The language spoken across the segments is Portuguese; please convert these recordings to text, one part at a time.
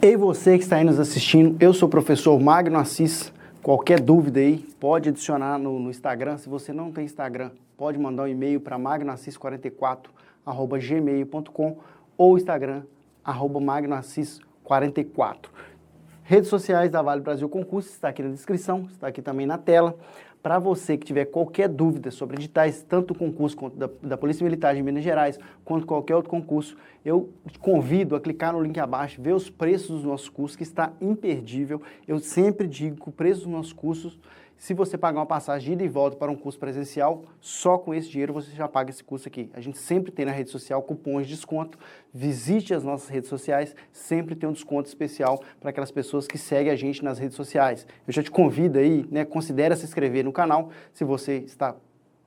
Ei, você que está aí nos assistindo, eu sou o professor Magno Assis. Qualquer dúvida aí, pode adicionar no Instagram. Se você não tem Instagram, pode mandar um e-mail para magnoassis44@gmail.com ou Instagram, @magnoassis44. Redes sociais da Vale Brasil Concurso, está aqui na descrição, está aqui também na tela. Para você que tiver qualquer dúvida sobre editais, tanto o concurso quanto da Polícia Militar de Minas Gerais, quanto qualquer outro concurso, eu te convido a clicar no link abaixo, ver os preços dos nossos cursos, que está imperdível. Eu sempre digo que o preço dos nossos cursos, se você pagar uma passagem de ida e volta para um curso presencial, só com esse dinheiro você já paga esse curso aqui. A gente sempre tem na rede social cupons de desconto. Visite as nossas redes sociais, sempre tem um desconto especial para aquelas pessoas que seguem a gente nas redes sociais. Eu já te convido aí, né, considere se inscrever no canal, se você está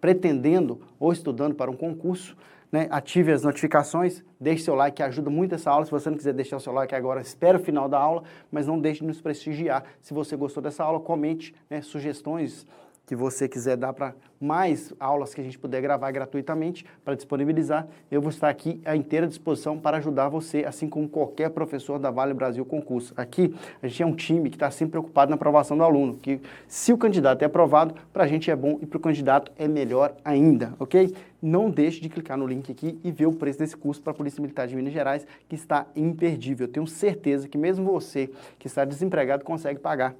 pretendendo ou estudando para um concurso, né, ative as notificações, deixe seu like, que ajuda muito essa aula. Se você não quiser deixar o seu like agora, espera o final da aula, mas não deixe de nos prestigiar. Se você gostou dessa aula, comente, né, sugestões que você quiser dar para mais aulas que a gente puder gravar gratuitamente para disponibilizar. Eu vou estar aqui à inteira disposição para ajudar você, assim como qualquer professor da Vale Brasil Concurso. Aqui a gente é um time que está sempre preocupado na aprovação do aluno, que se o candidato é aprovado, para a gente é bom e para o candidato é melhor ainda, ok? Não deixe de clicar no link aqui e ver o preço desse curso para a Polícia Militar de Minas Gerais, que está imperdível. Eu tenho certeza que mesmo você que está desempregado consegue pagar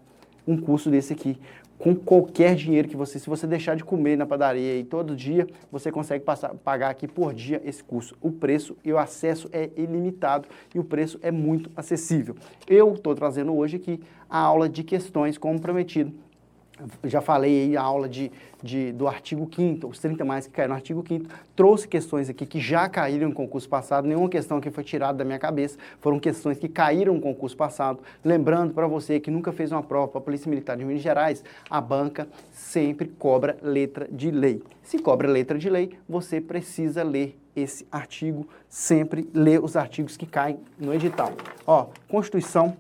um curso desse aqui, com qualquer dinheiro que você, se você deixar de comer na padaria e todo dia, você consegue pagar aqui por dia esse curso. O preço e o acesso é ilimitado e o preço é muito acessível. Eu estou trazendo hoje aqui a aula de questões, como prometido. Já falei aí a aula do artigo 5º, os 30 mais que caíram no artigo 5º, trouxe questões aqui que já caíram no concurso passado, nenhuma questão que foi tirada da minha cabeça, foram questões que caíram no concurso passado. Lembrando para você que nunca fez uma prova para a Polícia Militar de Minas Gerais, a banca sempre cobra letra de lei. Se cobra letra de lei, você precisa ler esse artigo, sempre ler os artigos que caem no edital. Ó, Constituição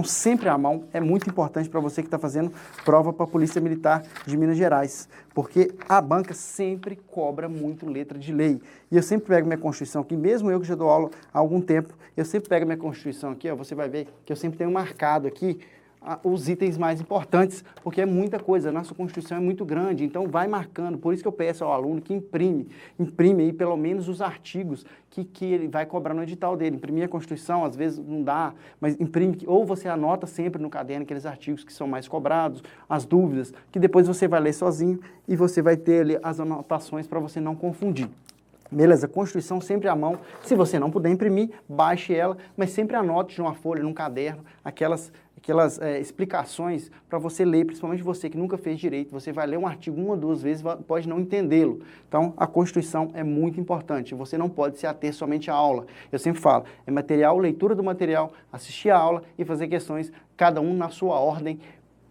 sempre à mão, é muito importante para você que está fazendo prova para a Polícia Militar de Minas Gerais, porque a banca sempre cobra muito letra de lei. E eu sempre pego minha Constituição aqui, mesmo eu que já dou aula há algum tempo, eu sempre pego minha Constituição aqui, ó, você vai ver que eu sempre tenho marcado aqui os itens mais importantes, porque é muita coisa, a nossa Constituição é muito grande, então vai marcando. Por isso que eu peço ao aluno que imprime aí pelo menos os artigos que ele vai cobrar no edital dele. Imprimir a Constituição, às vezes não dá, mas imprime, ou você anota sempre no caderno aqueles artigos que são mais cobrados, as dúvidas, que depois você vai ler sozinho e você vai ter ali as anotações para você não confundir. Beleza? Constituição sempre à mão. Se você não puder imprimir, baixe ela, mas sempre anote numa folha, num caderno, aquelas explicações para você ler, principalmente você que nunca fez direito. Você vai ler um artigo uma ou duas vezes, pode não entendê-lo. Então, a Constituição é muito importante. Você não pode se ater somente à aula. Eu sempre falo, é material, leitura do material, assistir a aula e fazer questões, cada um na sua ordem,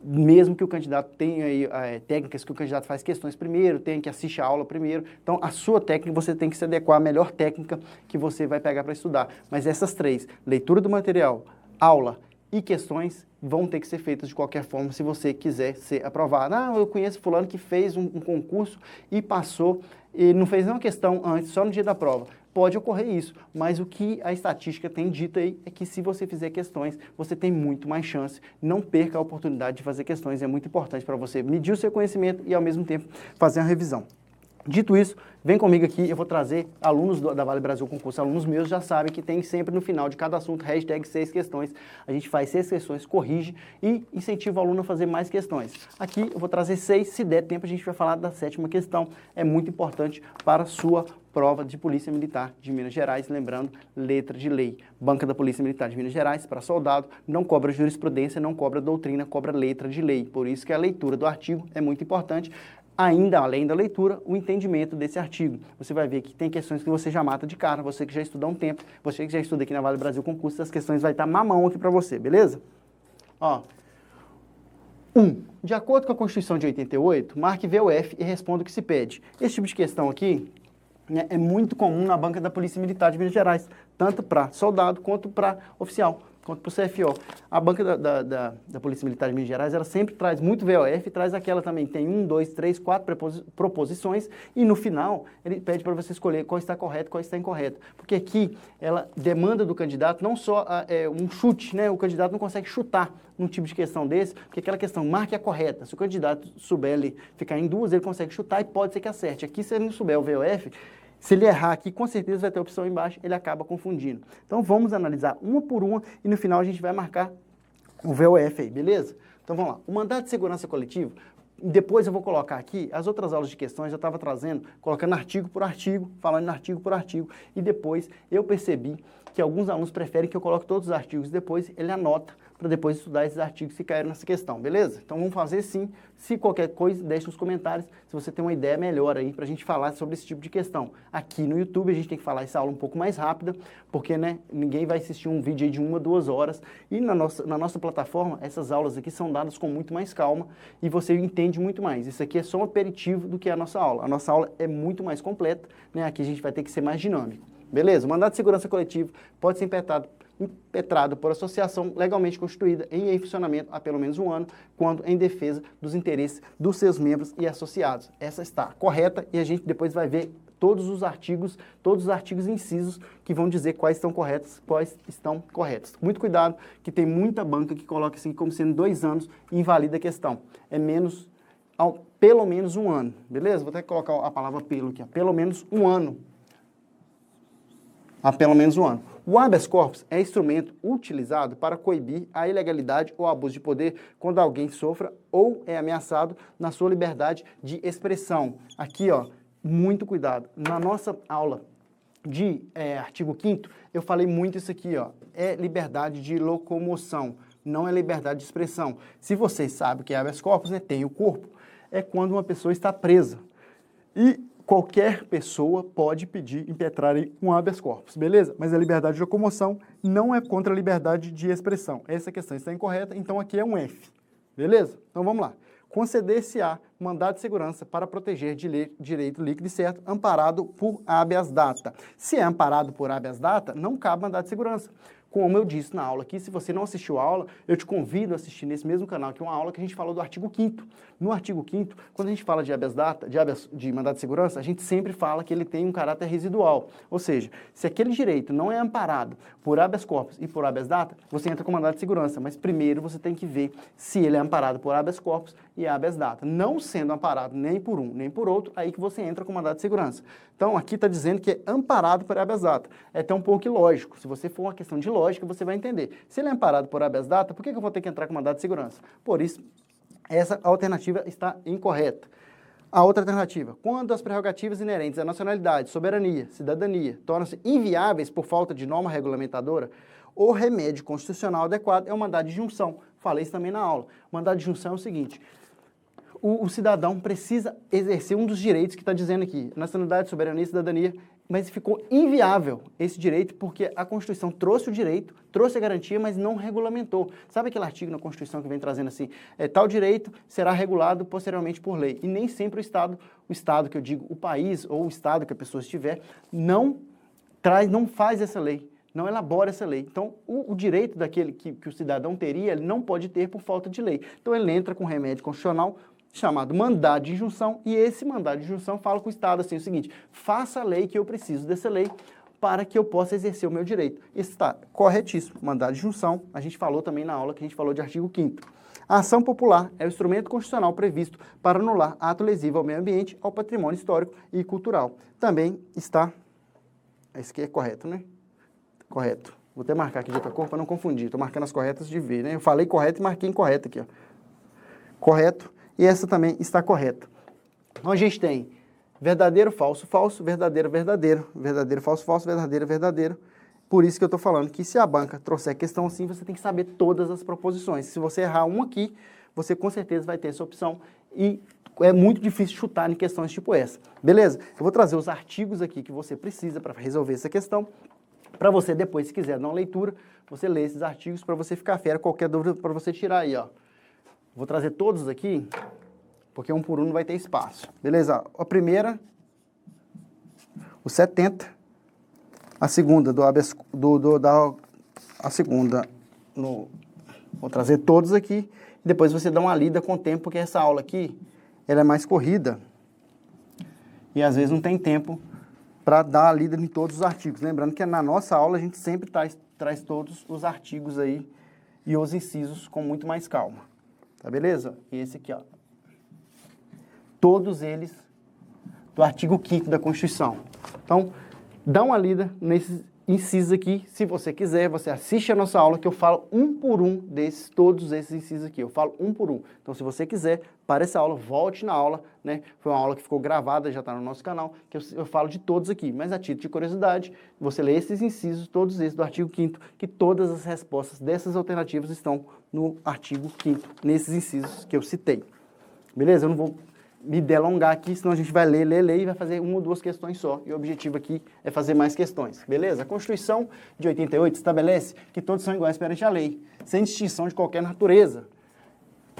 mesmo que o candidato tenha aí, técnicas que o candidato faz questões primeiro, tenha que assistir a aula primeiro. Então, a sua técnica, você tem que se adequar à melhor técnica que você vai pegar para estudar. Mas essas três, leitura do material, aula e questões, vão ter que ser feitas de qualquer forma se você quiser ser aprovado. Ah, eu conheço fulano que fez um concurso e passou, e não fez nenhuma questão antes, só no dia da prova. Pode ocorrer isso, mas o que a estatística tem dito aí é que se você fizer questões, você tem muito mais chance. Não perca a oportunidade de fazer questões, é muito importante para você medir o seu conhecimento e ao mesmo tempo fazer uma revisão. Dito isso, vem comigo aqui, eu vou trazer alunos da Vale Brasil Concurso. Alunos meus já sabem que tem sempre no final de cada assunto, hashtag 6 questões. A gente faz 6 questões, corrige e incentiva o aluno a fazer mais questões. Aqui eu vou trazer 6, se der tempo a gente vai falar da 7ª questão. É muito importante para a sua prova de Polícia Militar de Minas Gerais, lembrando, letra de lei. Banca da Polícia Militar de Minas Gerais, para soldado, não cobra jurisprudência, não cobra doutrina, cobra letra de lei. Por isso que a leitura do artigo é muito importante. Ainda, além da leitura, o entendimento desse artigo. Você vai ver que tem questões que você já mata de cara, você que já estudou há um tempo, você que já estuda aqui na Vale Brasil Concurso, as questões vai estar mamão aqui para você, beleza? Ó, 1. De acordo com a Constituição de 88, marque VUF e responda o que se pede. Esse tipo de questão aqui, né, é muito comum na banca da Polícia Militar de Minas Gerais, tanto para soldado quanto para oficial. quanto para o CFO. A banca da Polícia Militar de Minas Gerais, ela sempre traz muito VOF, traz aquela também, tem 1, 2, 3, 4 proposições, e no final, ele pede para você escolher qual está correto, qual está incorreto. Porque aqui, ela demanda do candidato não só um chute, né? O candidato não consegue chutar num tipo de questão desse, porque aquela questão, marque a correta. Se o candidato souber ele ficar em duas, ele consegue chutar e pode ser que acerte. Aqui, se ele não souber o VOF, se ele errar aqui, com certeza vai ter a opção embaixo, ele acaba confundindo. Então, vamos analisar uma por uma e no final a gente vai marcar o VOF aí, beleza? Então, vamos lá. O mandato de segurança coletivo, depois eu vou colocar aqui, as outras aulas de questões eu estava trazendo, colocando artigo por artigo, falando artigo por artigo, e depois eu percebi que alguns alunos preferem que eu coloque todos os artigos, depois ele anota para depois estudar esses artigos que caíram nessa questão, beleza? Então vamos fazer sim, se qualquer coisa, deixe nos comentários, se você tem uma ideia melhor aí para a gente falar sobre esse tipo de questão. Aqui no YouTube a gente tem que falar essa aula um pouco mais rápida, porque né, ninguém vai assistir um vídeo aí de 1 a 2 horas, e na nossa plataforma, essas aulas aqui são dadas com muito mais calma, e você entende muito mais. Isso aqui é só um aperitivo do que a nossa aula. A nossa aula é muito mais completa, né? Aqui a gente vai ter que ser mais dinâmico. Beleza? O mandato de segurança coletivo pode ser impetrado por associação legalmente constituída em funcionamento há pelo menos 1 ano, quando em defesa dos interesses dos seus membros e associados. Essa está correta e a gente depois vai ver todos os artigos incisos que vão dizer quais estão corretos, quais estão corretos. Muito cuidado, que tem muita banca que coloca assim como sendo 2 anos e invalida a questão. É pelo menos 1 ano, beleza? Vou até colocar a palavra pelo aqui, ó. Pelo menos 1 ano. Há pelo menos 1 ano. O habeas corpus é instrumento utilizado para coibir a ilegalidade ou abuso de poder quando alguém sofra ou é ameaçado na sua liberdade de expressão. Aqui, ó, muito cuidado. Na nossa aula de artigo 5º, eu falei muito isso aqui, ó. É liberdade de locomoção, não é liberdade de expressão. Se vocês sabem que é habeas corpus, né, tem o corpo, é quando uma pessoa está presa. E qualquer pessoa pode pedir impetrarem um habeas corpus, beleza? Mas a liberdade de locomoção não é contra a liberdade de expressão. Essa questão está incorreta, então aqui é um F, beleza? Então vamos lá. Conceder-se-á mandado de segurança para proteger direito líquido e certo, amparado por habeas data. Se é amparado por habeas data, não cabe mandado de segurança. Como eu disse na aula aqui, se você não assistiu a aula, eu te convido a assistir nesse mesmo canal, que é uma aula que a gente falou do artigo 5º. No artigo 5º, quando a gente fala de habeas data, de mandado de segurança, a gente sempre fala que ele tem um caráter residual. Ou seja, se aquele direito não é amparado por habeas corpus e por habeas data, você entra com mandado de segurança. Mas primeiro você tem que ver se ele é amparado por habeas corpus e habeas data. Não sendo amparado nem por um nem por outro, aí que você entra com mandado de segurança. Então aqui está dizendo que é amparado por habeas data. É até um pouco ilógico. Se você for uma questão de lógica, você vai entender. Se ele é amparado por habeas data, por que eu vou ter que entrar com mandado de segurança? Por isso, essa alternativa está incorreta. A outra alternativa, quando as prerrogativas inerentes à nacionalidade, soberania, cidadania tornam-se inviáveis por falta de norma regulamentadora, o remédio constitucional adequado é o mandado de junção. Falei isso também na aula. O mandado de junção é o seguinte: o cidadão precisa exercer um dos direitos que está dizendo aqui, nacionalidade, soberania e cidadania, mas ficou inviável esse direito porque a Constituição trouxe o direito, trouxe a garantia, mas não regulamentou. Sabe aquele artigo na Constituição que vem trazendo assim, tal direito será regulado posteriormente por lei. E nem sempre o Estado que eu digo, o país ou o Estado que a pessoa estiver, não faz essa lei, não elabora essa lei. Então, o direito daquele que o cidadão teria, ele não pode ter por falta de lei. Então, ele entra com remédio constitucional chamado mandado de injunção, e esse mandado de injunção fala com o Estado assim, o seguinte: faça a lei que eu preciso dessa lei para que eu possa exercer o meu direito. Isso está corretíssimo. Mandado de injunção, a gente falou também na aula que a gente falou de artigo 5º. A ação popular é o instrumento constitucional previsto para anular ato lesivo ao meio ambiente, ao patrimônio histórico e cultural. Também está... Esse aqui é correto, né? Correto. Vou até marcar aqui de outra cor para não confundir. Estou marcando as corretas de ver, né? Eu falei correto e marquei incorreto aqui, ó. Correto. E essa também está correta. Então a gente tem verdadeiro, falso, falso, verdadeiro, verdadeiro, verdadeiro, falso, falso, verdadeiro, verdadeiro. Por isso que eu estou falando que se a banca trouxer questão assim, você tem que saber todas as proposições. Se você errar uma aqui, você com certeza vai ter essa opção e é muito difícil chutar em questões tipo essa. Beleza? Eu vou trazer os artigos aqui que você precisa para resolver essa questão, para você depois, se quiser dar uma leitura, você lê esses artigos para você ficar fera, qualquer dúvida para você tirar aí, ó. Vou trazer todos aqui, porque um por um não vai ter espaço. Beleza? A primeira, o 70. A segunda, a segunda, Vou trazer todos aqui, e depois você dá uma lida com o tempo, porque essa aula aqui, ela é mais corrida, e às vezes não tem tempo para dar a lida em todos os artigos. Lembrando que na nossa aula a gente sempre traz todos os artigos aí e os incisos com muito mais calma. Tá beleza? E esse aqui, ó. Todos eles do artigo 5º da Constituição. Então, dá uma lida nesses incisos aqui. Se você quiser, você assiste a nossa aula que eu falo um por um todos esses incisos aqui. Eu falo um por um. Então, se você quiser, para essa aula, volte na aula, né? Foi uma aula que ficou gravada, já está no nosso canal, que eu falo de todos aqui. Mas a título de curiosidade, você lê esses incisos, todos esses do artigo 5º, que todas as respostas dessas alternativas estão no artigo 5º, nesses incisos que eu citei. Beleza? Eu não vou me delongar aqui, senão a gente vai ler e vai fazer uma ou duas questões só. E o objetivo aqui é fazer mais questões, beleza? A Constituição de 88 estabelece que todos são iguais perante a lei, sem distinção de qualquer natureza,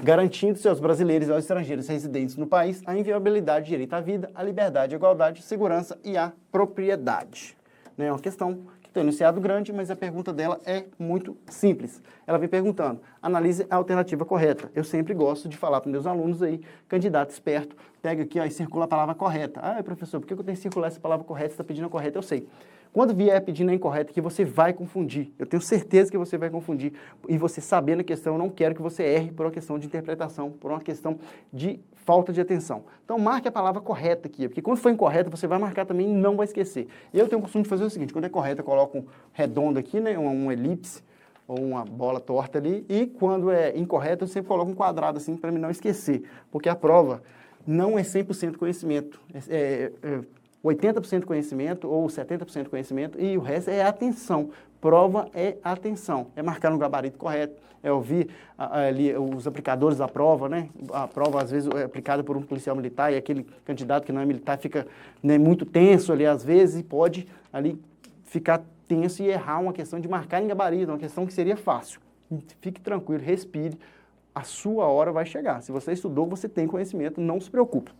garantindo-se aos brasileiros e aos estrangeiros residentes no país a inviolabilidade do direito à vida, à liberdade, à igualdade, à segurança e à propriedade. Não é uma questão que tem um enunciado grande, mas a pergunta dela é muito simples. Ela vem perguntando, analise a alternativa correta. Eu sempre gosto de falar para meus alunos aí, candidato esperto, pega aqui ó, e circula a palavra correta. Ah, professor, por que eu tenho que circular essa palavra correta? Você está pedindo a correta? Eu sei. Quando vier pedindo a incorreta, que você vai confundir. Eu tenho certeza que você vai confundir. E você sabendo a questão, eu não quero que você erre por uma questão de interpretação, por uma questão de falta de atenção. Então, marque a palavra correta aqui, porque quando for incorreta, você vai marcar também e não vai esquecer. Eu tenho o costume de fazer o seguinte, quando é correta, eu coloco um redondo aqui, né, um elipse, ou uma bola torta ali, e quando é incorreta, eu sempre coloco um quadrado assim, para mim não esquecer, porque a prova não é 100% conhecimento. 80% conhecimento ou 70% conhecimento e o resto é atenção. Prova é atenção. É marcar no gabarito correto, é ouvir ali os aplicadores da prova, né? A prova, às vezes, é aplicada por um policial militar e aquele candidato que não é militar fica, né, muito tenso ali, às vezes, e pode ali ficar tenso e errar uma questão de marcar em gabarito, uma questão que seria fácil. Fique tranquilo, respire. A sua hora vai chegar. Se você estudou, você tem conhecimento, não se preocupe.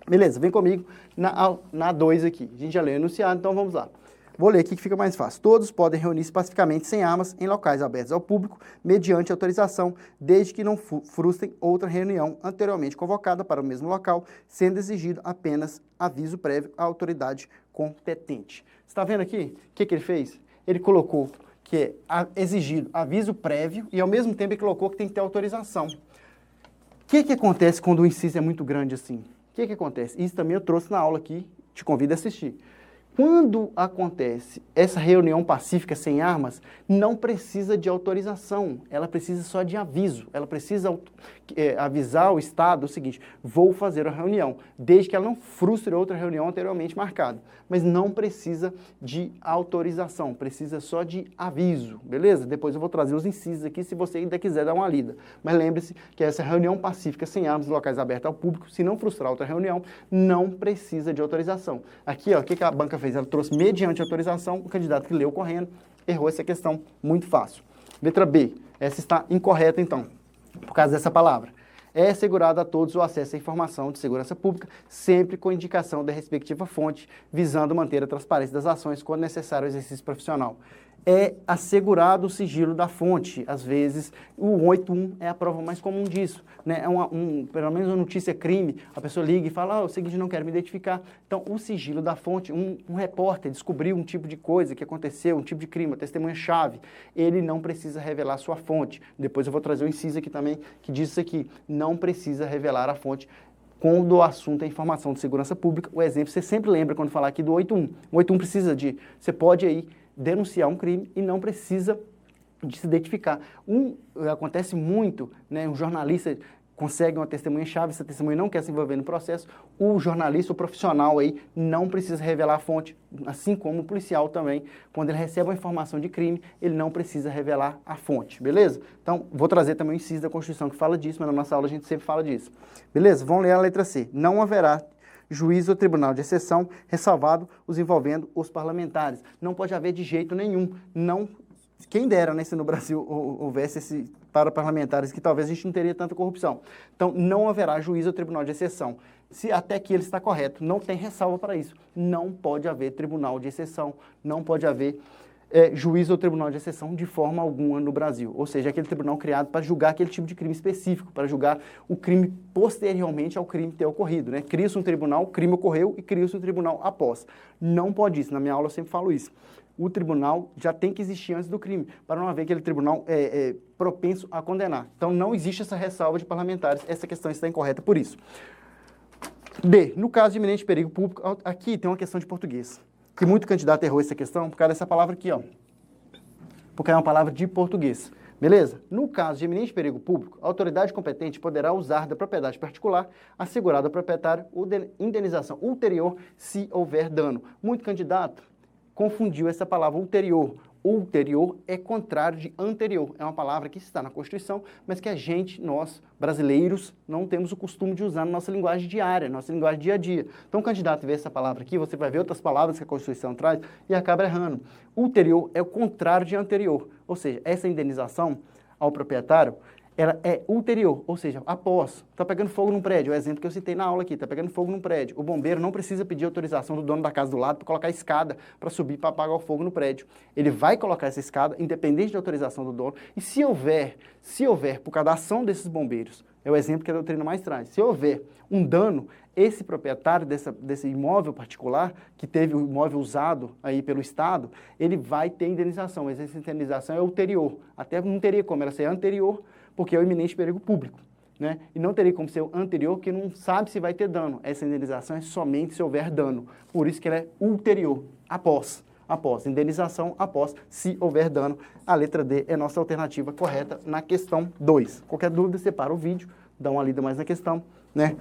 Beleza, vem comigo na 2 aqui. A gente já leu o enunciado, então vamos lá. Vou ler aqui que fica mais fácil. Todos podem reunir-se pacificamente sem armas em locais abertos ao público, mediante autorização, desde que não frustrem outra reunião anteriormente convocada para o mesmo local, sendo exigido apenas aviso prévio à autoridade competente. Você está vendo aqui o que ele fez? Ele colocou que é exigido aviso prévio e, ao mesmo tempo, ele colocou que tem que ter autorização. O que acontece quando o inciso é muito grande assim? O que acontece? Isso também eu trouxe na aula aqui, te convido a assistir. Quando acontece essa reunião pacífica sem armas, não precisa de autorização, ela precisa só de aviso. Ela precisa avisar o Estado o seguinte, vou fazer a reunião, desde que ela não frustre outra reunião anteriormente marcada. Mas não precisa de autorização, precisa só de aviso, beleza? Depois eu vou trazer os incisos aqui, se você ainda quiser dar uma lida. Mas lembre-se que essa reunião pacífica sem armas em locais abertos ao público, se não frustrar outra reunião, não precisa de autorização. Aqui, ó, o que a banca fez? Ela trouxe mediante autorização, o candidato que leu correndo errou essa questão muito fácil. Letra B, essa está incorreta então, por causa dessa palavra. É assegurado a todos o acesso à informação de segurança pública, sempre com indicação da respectiva fonte, visando manter a transparência das ações quando necessário o exercício profissional. É assegurado o sigilo da fonte. Às vezes, o 181 é a prova mais comum disso, né? Pelo menos uma notícia crime, a pessoa liga e fala, o seguinte, não quero me identificar. Então, o sigilo da fonte, um repórter descobriu um tipo de coisa que aconteceu, um tipo de crime, uma testemunha-chave, ele não precisa revelar sua fonte. Depois eu vou trazer um inciso aqui também, que diz isso aqui, não precisa revelar a fonte. Quando o assunto é informação de segurança pública, o exemplo, você sempre lembra quando falar aqui do 81. O 81 precisa de, você pode aí denunciar um crime e não precisa de se identificar. Acontece muito, né, um jornalista consegue uma testemunha-chave, essa testemunha não quer se envolver no processo, o jornalista, o profissional aí, não precisa revelar a fonte, assim como o policial também, quando ele recebe uma informação de crime, ele não precisa revelar a fonte, beleza? Então, vou trazer também o inciso da Constituição que fala disso, mas na nossa aula a gente sempre fala disso. Beleza? Vamos ler a letra C. Não haverá juízo ou tribunal de exceção, ressalvado os envolvendo os parlamentares. Não pode haver de jeito nenhum. Não, quem dera, né, se no Brasil houvesse esse para parlamentares, que talvez a gente não teria tanta corrupção. Então, não haverá juízo ou tribunal de exceção. Se até aqui ele está correto, não tem ressalva para isso. Não pode haver tribunal de exceção, não pode haver juiz ou tribunal de exceção de forma alguma no Brasil. Ou seja, aquele tribunal criado para julgar aquele tipo de crime específico, para julgar o crime posteriormente ao crime ter ocorrido, né? Cria-se um tribunal, o crime ocorreu, e cria-se um tribunal após. Não pode isso, na minha aula eu sempre falo isso. O tribunal já tem que existir antes do crime, para não haver aquele tribunal propenso a condenar. Então não existe essa ressalva de parlamentares, essa questão está incorreta por isso. D, no caso de iminente perigo público, aqui tem uma questão de português, que muito candidato errou essa questão por causa dessa palavra aqui, ó, porque é uma palavra de português, beleza? No caso de iminente perigo público, a autoridade competente poderá usar da propriedade particular assegurada ao proprietário ou de indenização ulterior se houver dano. Muito candidato confundiu essa palavra ulterior. Ulterior é contrário de anterior. É uma palavra que está na Constituição, mas que nós, brasileiros, não temos o costume de usar na nossa linguagem diária, nossa linguagem dia a dia. Então, o candidato vê essa palavra aqui, você vai ver outras palavras que a Constituição traz e acaba errando. Ulterior é o contrário de anterior. Ou seja, essa indenização ao proprietário, ela é ulterior, ou seja, após. Está pegando fogo num prédio, o exemplo que eu citei na aula aqui, está pegando fogo num prédio. O bombeiro não precisa pedir autorização do dono da casa do lado para colocar a escada para subir para apagar o fogo no prédio. Ele vai colocar essa escada, independente da autorização do dono, e se houver, por causa da ação desses bombeiros, é o exemplo que a doutrina mais traz, se houver um dano, esse proprietário desse imóvel particular, que teve o imóvel usado aí pelo Estado, ele vai ter indenização, mas essa indenização é ulterior. Até não teria como ela ser anterior, porque é o iminente perigo público, né? E não teria como ser o anterior, porque não sabe se vai ter dano. Essa indenização é somente se houver dano. Por isso que ela é ulterior, após. Indenização após, se houver dano. A letra D é nossa alternativa correta na questão 2. Qualquer dúvida, separa o vídeo, dá uma lida mais na questão, né?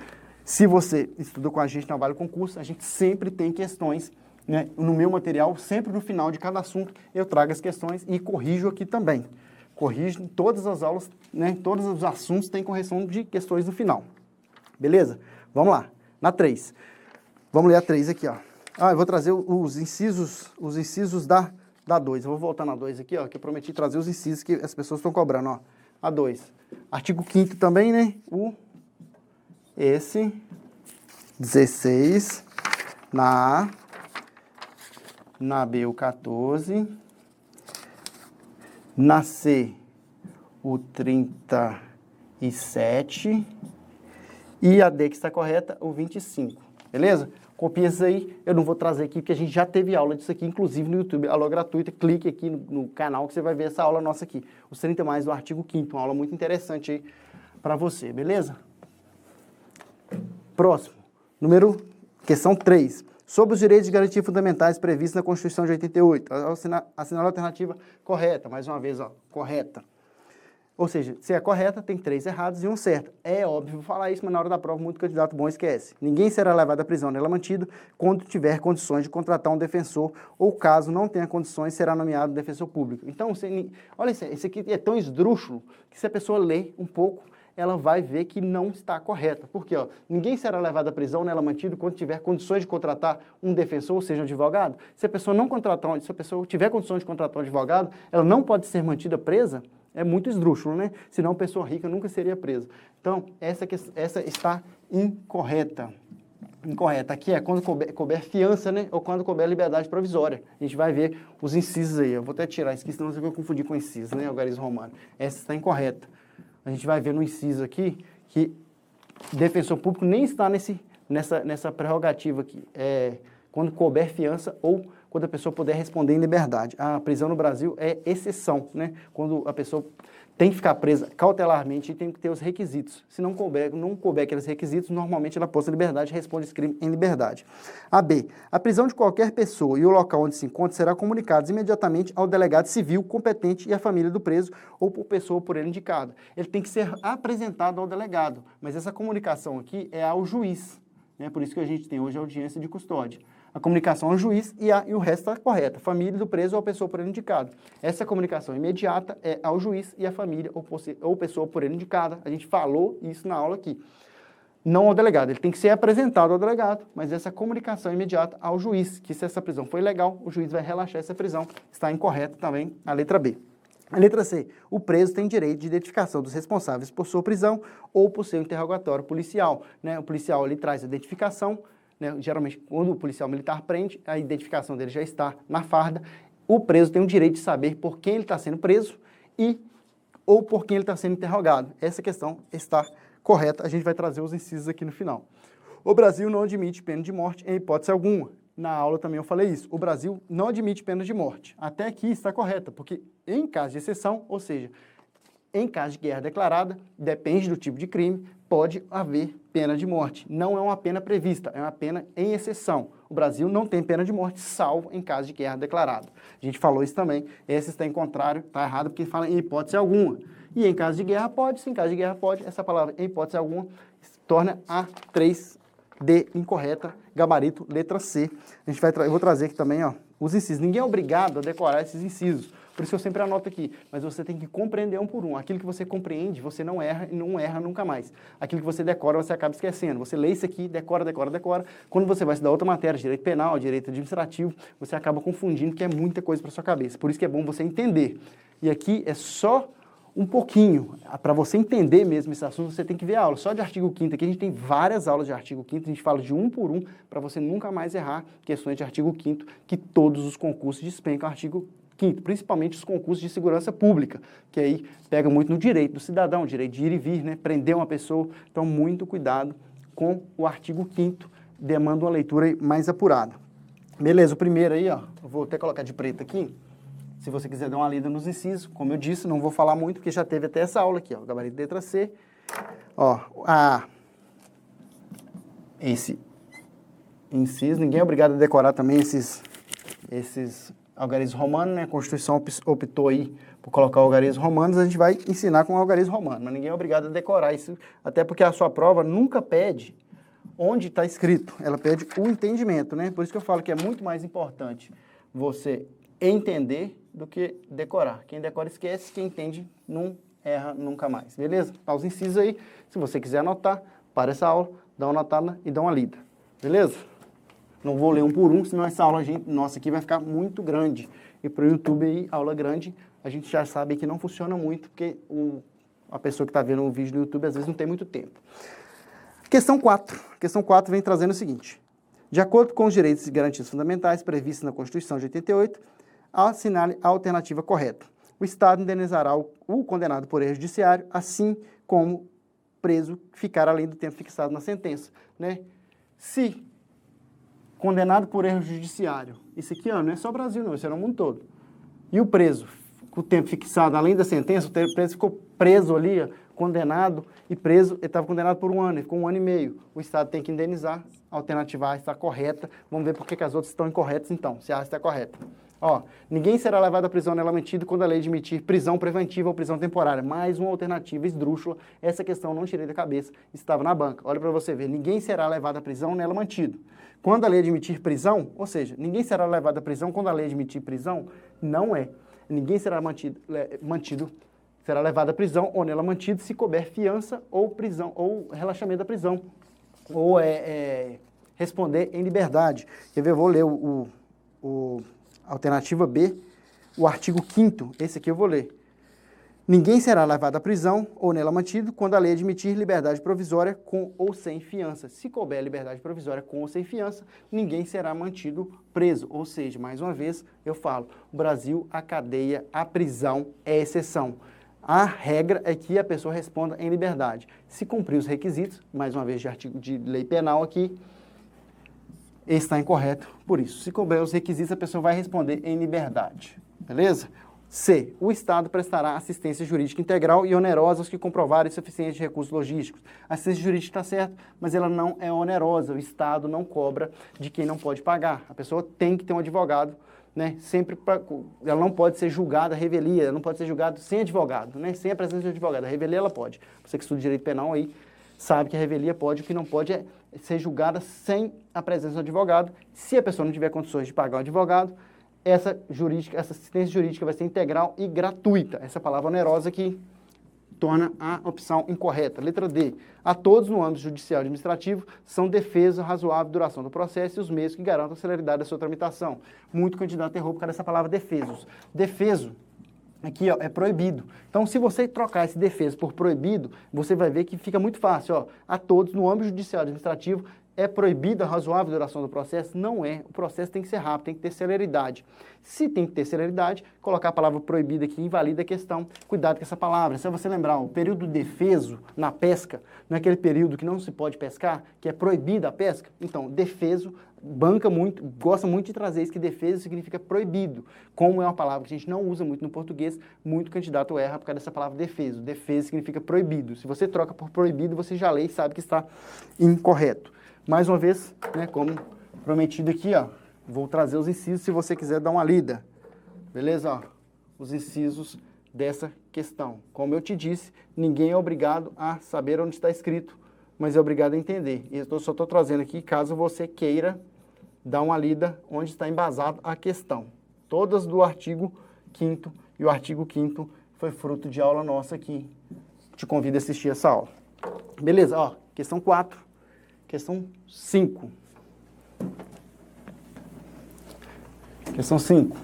Se você estudou com a gente na Vale Concurso, a gente sempre tem questões, né? No meu material, sempre no final de cada assunto, eu trago as questões e corrijo aqui também. Corrijo em todas as aulas, né? Todos os assuntos têm correção de questões no final. Beleza? Vamos lá. Na 3. Vamos ler a 3 aqui, ó. Eu vou trazer os incisos da 2. Eu vou voltar na 2 aqui, ó, que eu prometi trazer os incisos que as pessoas estão cobrando, ó. A 2. Artigo 5º também, né? Esse 16 na B o 14, na C o 37 e a D que está correta o 25, beleza? Copia isso aí, eu não vou trazer aqui porque a gente já teve aula disso aqui, inclusive no YouTube, aula gratuita, clique aqui no canal que você vai ver essa aula nossa aqui, os 30 mais do artigo 5º, uma aula muito interessante aí para você, beleza? Próximo, questão 3. Sobre os direitos e garantias fundamentais previstos na Constituição de 88. Assinar a alternativa correta. Mais uma vez, ó, correta. Ou seja, se é correta, tem 3 errados e 1 certo. É óbvio falar isso, mas na hora da prova, muito candidato bom esquece. Ninguém será levado à prisão nem mantido quando tiver condições de contratar um defensor ou, caso não tenha condições, será nomeado defensor público. Então, olha isso aqui é tão esdrúxulo que se a pessoa ler um pouco, ela vai ver que não está correta. Por quê? Ninguém será levado à prisão, nela mantido, quando tiver condições de contratar um defensor, ou seja, um advogado. Se a pessoa tiver condições de contratar um advogado, ela não pode ser mantida presa, é muito esdrúxulo, né? Senão a pessoa rica nunca seria presa. Então, essa está incorreta. Incorreta. Aqui é quando couber fiança, né? Ou quando couber liberdade provisória. A gente vai ver os incisos aí. Eu vou até tirar isso aqui, senão você vai confundir com incisos, né? Algarismo romano. Essa está incorreta. A gente vai ver no inciso aqui que defensor público nem está nessa prerrogativa aqui. Quando couber fiança ou quando a pessoa puder responder em liberdade. A prisão no Brasil é exceção, né? Quando a pessoa tem que ficar presa cautelarmente e tem que ter os requisitos. Se não couber aqueles requisitos, normalmente ela posta liberdade e responde esse crime em liberdade. A B. A prisão de qualquer pessoa e o local onde se encontra será comunicados imediatamente ao delegado civil competente e à família do preso ou por pessoa por ele indicada. Ele tem que ser apresentado ao delegado, mas essa comunicação aqui é ao juiz. Né? Por isso que a gente tem hoje a audiência de custódia. A comunicação ao juiz e o resto está correta. Família do preso ou a pessoa por ele indicada. Essa comunicação imediata é ao juiz e à família ou pessoa por ele indicada. A gente falou isso na aula aqui. Não ao delegado. Ele tem que ser apresentado ao delegado, mas essa comunicação imediata ao juiz, que se essa prisão for ilegal, o juiz vai relaxar essa prisão. Está incorreta também a letra B. A letra C. O preso tem direito de identificação dos responsáveis por sua prisão ou por seu interrogatório policial. Né? O policial ele traz a identificação. Né? Geralmente, quando o policial militar prende, a identificação dele já está na farda. o preso tem o direito de saber por quem ele está sendo preso ou por quem ele está sendo interrogado. Essa questão está correta, a gente vai trazer os incisos aqui no final. O Brasil não admite pena de morte em hipótese alguma. Na aula também eu falei isso. O Brasil não admite pena de morte. Até aqui está correta, porque em caso de exceção, ou seja, em caso de guerra declarada, depende do tipo de crime, pode haver pena de morte. Não é uma pena prevista, é uma pena em exceção. O Brasil não tem pena de morte, salvo em caso de guerra declarada. A gente falou isso também. Esse está em contrário, está errado, porque fala em hipótese alguma. E em caso de guerra pode, sim, em caso de guerra pode. Essa palavra, em hipótese alguma, se torna a 3D incorreta, gabarito, letra C. Eu vou trazer aqui também, ó, os incisos. Ninguém é obrigado a decorar esses incisos. Por isso que eu sempre anoto aqui, mas você tem que compreender um por um. Aquilo que você compreende, você não erra e não erra nunca mais. Aquilo que você decora, você acaba esquecendo. Você lê isso aqui, decora. Quando você vai estudar outra matéria, direito penal, direito administrativo, você acaba confundindo, porque é muita coisa para sua cabeça. Por isso que é bom você entender. E aqui é só um pouquinho. Para você entender mesmo esse assunto, você tem que ver a aula. Só de artigo 5º aqui, a gente tem várias aulas de artigo 5º, a gente fala de um por um, para você nunca mais errar questões de artigo 5º, que todos os concursos despencam artigo 5º, principalmente os concursos de segurança pública, que aí pega muito no direito do cidadão, direito de ir e vir, né, prender uma pessoa. Então, muito cuidado com o artigo 5º, demanda uma leitura mais apurada. Beleza, o primeiro aí, ó, eu vou até colocar de preto aqui, se você quiser dar uma lida nos incisos, como eu disse, não vou falar muito, porque já teve até essa aula aqui, ó, gabarito letra C. Ó, esse inciso, ninguém é obrigado a decorar também esses algarismos romanos, né? A Constituição optou aí por colocar algarismos romanos, a gente vai ensinar com algarismo romano, mas ninguém é obrigado a decorar isso, até porque a sua prova nunca pede onde está escrito, ela pede o entendimento, né? Por isso que eu falo que é muito mais importante você entender do que decorar. Quem decora esquece, quem entende não erra nunca mais, beleza? Tá os incisos aí, se você quiser anotar, para essa aula, dá uma anotada e dá uma lida, beleza? Não vou ler um por um, senão essa aula nossa aqui vai ficar muito grande. E para o YouTube aí, aula grande, a gente já sabe que não funciona muito, porque a pessoa que está vendo o vídeo no YouTube às vezes não tem muito tempo. Questão 4. Questão 4 vem trazendo o seguinte. De acordo com os direitos e garantias fundamentais previstos na Constituição de 88, assinale a alternativa correta. O Estado indenizará o condenado por erro judiciário, assim como preso ficar além do tempo fixado na sentença, né? Se condenado por erro judiciário, isso aqui, ó, não é só Brasil não, isso é no mundo todo. E o preso, com o tempo fixado além da sentença, o preso ficou preso ali, ó, condenado e preso, ele estava condenado por 1 ano, ele ficou 1 ano e meio. O Estado tem que indenizar, a alternativa A está correta. Vamos ver por que as outras estão incorretas então, se a está correta. Ó, ninguém será levado à prisão nela mantida quando a lei admitir prisão preventiva ou prisão temporária. Mais uma alternativa esdrúxula. Essa questão não tirei da cabeça, estava na banca. Olha para você ver, ninguém será levado à prisão nela mantido. Quando a lei admitir prisão, ou seja, ninguém será levado à prisão quando a lei admitir prisão, não é. Ninguém será será levado à prisão ou nela mantido se couber fiança ou prisão, ou relaxamento da prisão, ou responder em liberdade. Quer ver? Eu vou ler alternativa B, o artigo 5º, esse aqui eu vou ler. Ninguém será levado à prisão ou nela mantido quando a lei admitir liberdade provisória com ou sem fiança. Se couber liberdade provisória com ou sem fiança, ninguém será mantido preso. Ou seja, mais uma vez, eu falo, Brasil, a cadeia, a prisão é exceção. A regra é que a pessoa responda em liberdade. Se cumprir os requisitos, mais uma vez de artigo de lei penal aqui, está incorreto por isso. Se couber os requisitos, a pessoa vai responder em liberdade. Beleza? C. O Estado prestará assistência jurídica integral e onerosa aos que comprovarem suficiente recursos logísticos. A assistência jurídica está certa, mas ela não é onerosa. O Estado não cobra de quem não pode pagar. A pessoa tem que ter um advogado, né? Ela não pode ser julgada revelia, ela não pode ser julgada sem advogado, né? Sem a presença de advogado. A revelia ela pode. Você que estuda direito penal aí sabe que a revelia pode, o que não pode é ser julgada sem a presença do advogado. Se a pessoa não tiver condições de pagar o advogado, essa assistência jurídica vai ser integral e gratuita. Essa palavra onerosa que torna a opção incorreta. Letra D. A todos no âmbito judicial e administrativo são defesa, razoável duração do processo e os meios que garantam a celeridade da sua tramitação. Muito candidato errou por causa dessa palavra defesos. Defeso, aqui ó, é proibido. Então, se você trocar esse defeso por proibido, você vai ver que fica muito fácil. Ó, a todos no âmbito judicial e administrativo É proibida a razoável duração do processo? Não é. O processo tem que ser rápido, tem que ter celeridade. Se tem que ter celeridade, colocar a palavra proibida aqui invalida a questão. Cuidado com essa palavra. Se você lembrar, o período defeso na pesca, não é aquele período que não se pode pescar, que é proibida a pesca? Então, defeso banca muito, gosta muito de trazer isso, que defeso significa proibido. Como é uma palavra que a gente não usa muito no português, muito candidato erra por causa dessa palavra defeso. Defeso significa proibido. Se você troca por proibido, você já lê e sabe que está incorreto. Mais uma vez, né, como prometido aqui, ó, vou trazer os incisos se você quiser dar uma lida. Beleza? Ó, os incisos dessa questão. Como eu te disse, ninguém é obrigado a saber onde está escrito, mas é obrigado a entender. E eu só estou trazendo aqui caso você queira dar uma lida onde está embasado a questão. Todas do artigo 5º, e o artigo 5º foi fruto de aula nossa aqui. Te convido a assistir essa aula. Beleza? Ó, questão 4. Questão 5. Questão 5.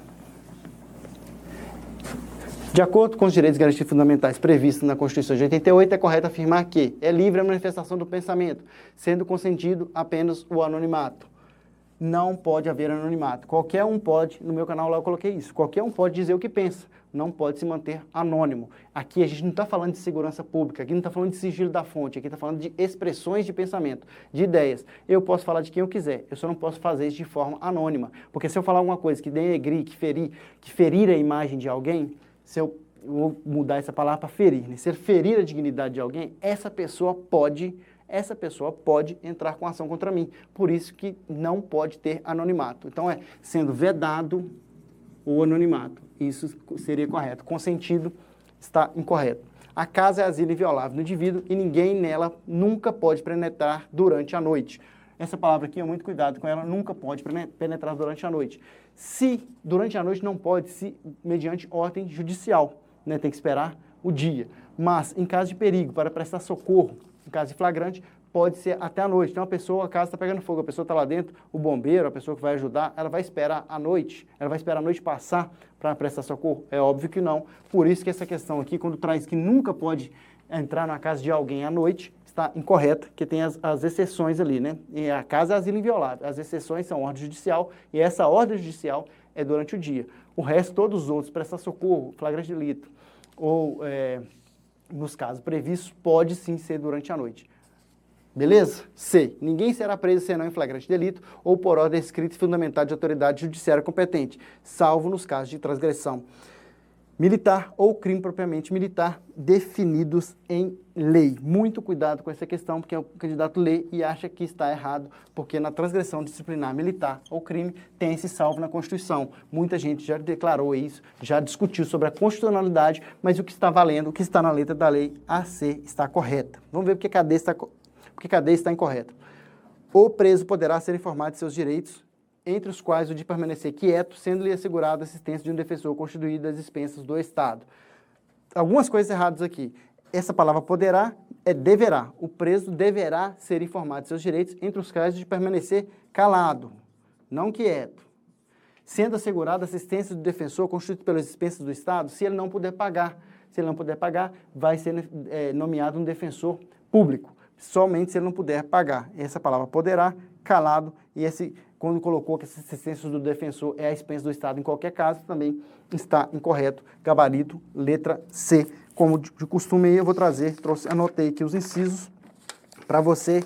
De acordo com os direitos e garantias fundamentais previstos na Constituição de 88, é correto afirmar que é livre a manifestação do pensamento, sendo consentido apenas o anonimato. Não pode haver anonimato. Qualquer um pode, no meu canal lá eu coloquei isso, qualquer um pode dizer o que pensa, não pode se manter anônimo. Aqui a gente não está falando de segurança pública, aqui não está falando de sigilo da fonte, aqui está falando de expressões de pensamento, de ideias. Eu posso falar de quem eu quiser, eu só não posso fazer isso de forma anônima, porque se eu falar alguma coisa que denegrir, que ferir a imagem de alguém, se eu vou mudar essa palavra para ferir, né? Se eu ferir a dignidade de alguém, essa pessoa pode entrar com ação contra mim. Por isso que não pode ter anonimato. Então, sendo vedado o anonimato. Isso seria correto. Consentido está incorreto. A casa é asilo inviolável do indivíduo e ninguém nela nunca pode penetrar durante a noite. Essa palavra aqui, muito cuidado com ela, nunca pode penetrar durante a noite. Se durante a noite não pode, se mediante ordem judicial, né? Tem que esperar o dia. Mas, em caso de perigo, para prestar socorro, em caso de flagrante, pode ser até a noite. Então, a casa está pegando fogo, a pessoa está lá dentro, o bombeiro, a pessoa que vai ajudar, ela vai esperar a noite, passar para prestar socorro? É óbvio que não. Por isso que essa questão aqui, quando traz que nunca pode entrar na casa de alguém à noite, está incorreta, porque tem as exceções ali, né? E a casa é asilo inviolável. As exceções são ordem judicial, e essa ordem judicial é durante o dia. O resto, todos os outros, prestar socorro, flagrante delito, ou nos casos previstos, pode sim ser durante a noite. Beleza? C. Ninguém será preso senão em flagrante delito ou por ordem escrita e fundamentada de autoridade judiciária competente, salvo nos casos de transgressão militar ou crime propriamente militar definidos em lei. Muito cuidado com essa questão, porque o candidato lê e acha que está errado, porque na transgressão disciplinar militar ou crime tem esse salvo na Constituição. Muita gente já declarou isso, já discutiu sobre a constitucionalidade, mas o que está valendo, o que está na letra da lei AC está correta. Vamos ver porque a cadeia está incorreta. O preso poderá ser informado de seus direitos, entre os quais o de permanecer quieto, sendo-lhe assegurada a assistência de um defensor constituído às expensas do Estado. Algumas coisas erradas aqui. Essa palavra poderá é deverá. O preso deverá ser informado de seus direitos, entre os casos de permanecer calado, não quieto. Sendo assegurada a assistência do defensor constituído pelas expensas do Estado, se ele não puder pagar. Se ele não puder pagar, vai ser nomeado um defensor público. Somente se ele não puder pagar. Essa palavra poderá, calado, e quando colocou que essa assistência do defensor é a expensa do Estado em qualquer caso, também está incorreto. Gabarito, letra C. Como de costume, eu vou anotei aqui os incisos para você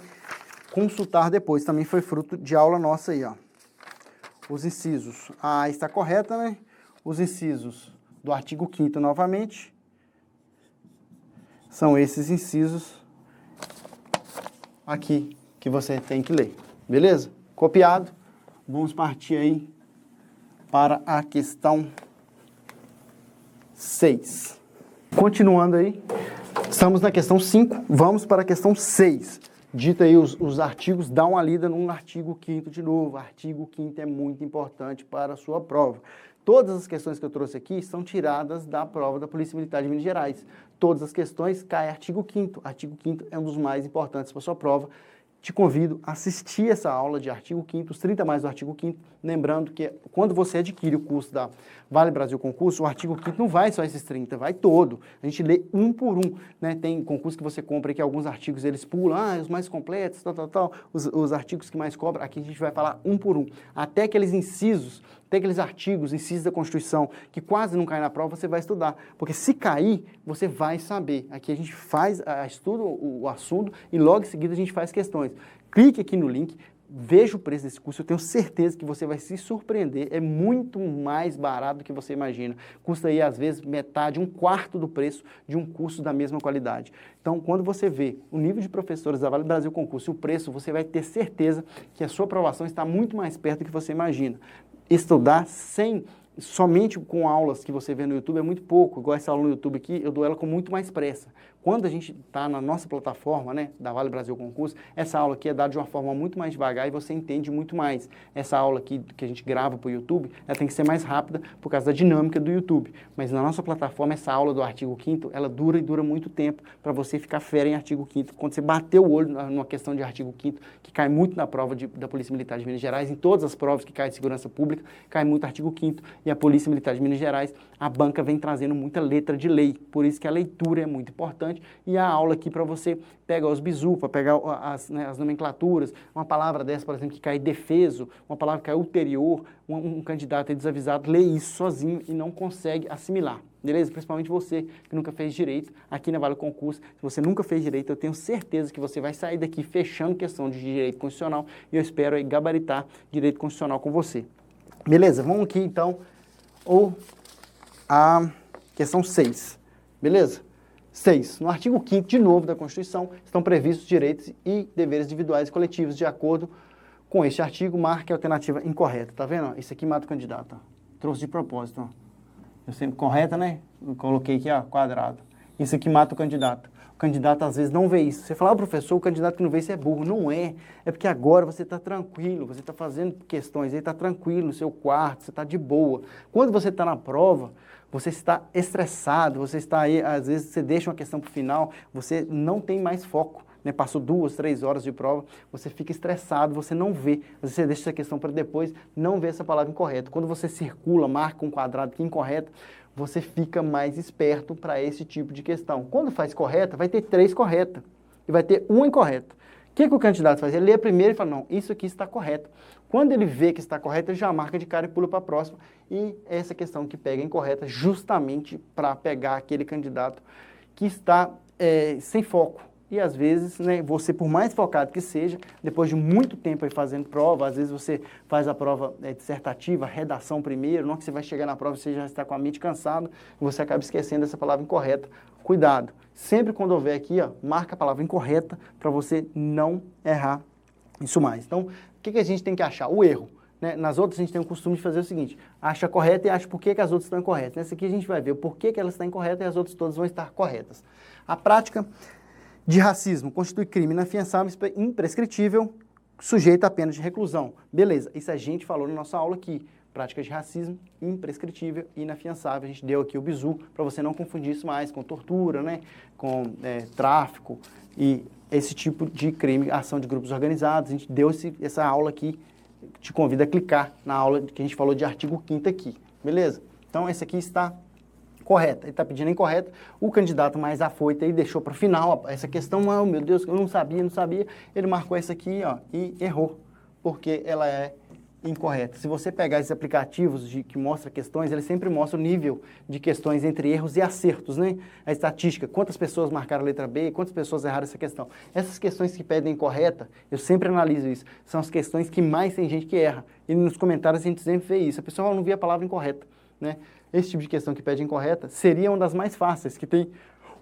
consultar depois. Também foi fruto de aula nossa aí, ó. Os incisos. A está correta, né? Os incisos do artigo 5º novamente. São esses incisos aqui que você tem que ler. Beleza? Copiado. Vamos partir aí para a questão 6. Continuando aí, estamos na questão 5, vamos para a questão 6. Dita aí os artigos, dá uma lida no artigo 5º de novo. O artigo 5º é muito importante para a sua prova. Todas as questões que eu trouxe aqui são tiradas da prova da Polícia Militar de Minas Gerais. Todas as questões caem artigo 5º. Artigo 5º é um dos mais importantes para a sua prova. te convido a assistir essa aula de artigo 5º, os 30 mais do artigo 5º, lembrando que quando você adquire o curso da Vale Brasil Concurso, o artigo 5º não vai só esses 30, vai todo. A gente lê um por um, né? Tem concurso que você compra que alguns artigos eles pulam, os mais completos, os artigos que mais cobram, aqui a gente vai falar um por um. Até aqueles incisos, até aqueles artigos, incisos da Constituição, que quase não caem na prova, você vai estudar. Porque se cair, você vai saber. Aqui a gente estuda o assunto e logo em seguida a gente faz questões. Clique aqui no link, veja o preço desse curso, eu tenho certeza que você vai se surpreender, é muito mais barato do que você imagina. Custa aí, às vezes, metade, um quarto do preço de um curso da mesma qualidade. Então, quando você vê o nível de professores da Vale Brasil Concurso e o preço, você vai ter certeza que a sua aprovação está muito mais perto do que você imagina. Estudar somente com aulas que você vê no YouTube é muito pouco, igual essa aula no YouTube aqui, eu dou ela com muito mais pressa. Quando a gente está na nossa plataforma, né, da Vale Brasil Concurso, essa aula aqui é dada de uma forma muito mais devagar e você entende muito mais. Essa aula aqui que a gente grava para o YouTube, ela tem que ser mais rápida por causa da dinâmica do YouTube. Mas na nossa plataforma, essa aula do artigo 5º, ela dura e dura muito tempo para você ficar fera em artigo 5º. Quando você bater o olho numa questão de artigo 5º, que cai muito na prova da Polícia Militar de Minas Gerais, em todas as provas que caem de segurança pública, cai muito artigo 5º, e a Polícia Militar de Minas Gerais, a banca vem trazendo muita letra de lei, por isso que a leitura é muito importante, e a aula aqui para você pegar os bizu, para pegar as nomenclaturas, uma palavra dessa, por exemplo, que cai defeso, uma palavra que cai ulterior, um candidato é desavisado, lê isso sozinho e não consegue assimilar, beleza? Principalmente você que nunca fez direito, aqui na Vale Concurso, se você nunca fez direito, eu tenho certeza que você vai sair daqui fechando questão de direito constitucional, e eu espero aí gabaritar direito constitucional com você. Beleza? Vamos aqui então a questão 6, beleza? 6. No artigo 5º, de novo, da Constituição, estão previstos direitos e deveres individuais e coletivos. De acordo com este artigo, marque a alternativa incorreta. Tá vendo? Isso aqui mata o candidato. Ó. Trouxe de propósito. Ó. Eu sempre correta, né? Eu coloquei aqui, ó, quadrado. Isso aqui mata o candidato. O candidato, às vezes, não vê isso. Você fala, professor, o candidato que não vê isso é burro. Não é. É porque agora você está tranquilo, você está fazendo questões aí, está tranquilo no seu quarto, você está de boa. Quando você está na prova, você está estressado, você está aí, às vezes você deixa uma questão para o final, você não tem mais foco, né? Passou 2, 3 horas de prova, você fica estressado, você não vê, às vezes você deixa essa questão para depois, não vê essa palavra incorreta. Quando você circula, marca um quadrado aqui incorreto, você fica mais esperto para esse tipo de questão. Quando faz correta, vai ter 3 corretas e vai ter 1 incorreta. O que o candidato faz? Ele lê primeiro e fala, não, isso aqui está correto. Quando ele vê que está correto, ele já marca de cara e pula para a próxima. E é essa questão que pega incorreta justamente para pegar aquele candidato que está sem foco. E às vezes, né, você, por mais focado que seja, depois de muito tempo aí fazendo prova, às vezes você faz a prova dissertativa, redação primeiro, não que você vai chegar na prova, você já está com a mente cansada, e você acaba esquecendo essa palavra incorreta. Cuidado, sempre quando houver aqui, ó, marca a palavra incorreta para você não errar isso mais. Então, o que a gente tem que achar? O erro. Né? Nas outras a gente tem o costume de fazer o seguinte, acha correta e acha por que as outras estão incorretas. Nessa aqui a gente vai ver o porquê que elas estão incorretas e as outras todas vão estar corretas. A prática de racismo constitui crime inafiançável e imprescritível, sujeito a pena de reclusão. Beleza, isso a gente falou na nossa aula aqui. Prática de racismo, imprescritível e inafiançável. A gente deu aqui o bizu para você não confundir isso mais com tortura, né? Com tráfico e esse tipo de crime, ação de grupos organizados. A gente deu essa aula aqui, te convido a clicar na aula que a gente falou de artigo 5º aqui, beleza? Então, esse aqui está correta, ele está pedindo incorreta, o candidato mais afoito aí deixou para o final essa questão, oh, meu Deus, eu não sabia, ele marcou essa aqui, ó, e errou, porque ela é incorreta. Se você pegar esses aplicativos que mostram questões, eles sempre mostram o nível de questões entre erros e acertos, né? A estatística, quantas pessoas marcaram a letra B, quantas pessoas erraram essa questão. Essas questões que pedem incorreta, eu sempre analiso isso, são as questões que mais tem gente que erra. E nos comentários a gente sempre vê isso, a pessoa não vê a palavra incorreta, né? Esse tipo de questão que pede incorreta seria uma das mais fáceis, que tem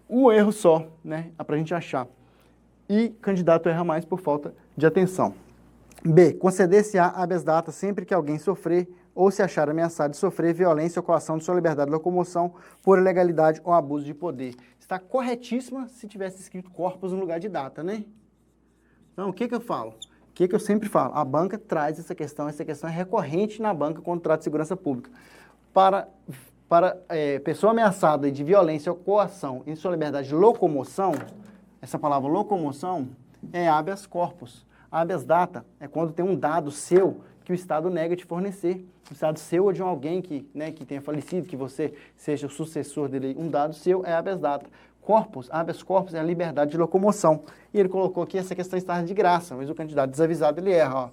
um erro só, né? Para a gente achar. E candidato erra mais por falta de atenção. B. Conceder-se-á habeas data sempre que alguém sofrer ou se achar ameaçado de sofrer violência ou coação de sua liberdade de locomoção por ilegalidade ou abuso de poder. Está corretíssima se tivesse escrito corpus no lugar de data, né? Então, o que eu falo? O que eu sempre falo? A banca traz essa questão é recorrente na banca quando trata de segurança pública. Para pessoa ameaçada de violência ou coação em sua liberdade de locomoção, essa palavra locomoção é habeas corpus. Habeas data é quando tem um dado seu que o Estado nega de fornecer. O Estado seu ou de alguém que, né, que tenha falecido, que você seja o sucessor dele, um dado seu é habeas data. Corpus, habeas corpus é a liberdade de locomoção. E ele colocou aqui essa questão estar de graça, mas o candidato desavisado ele erra, ó.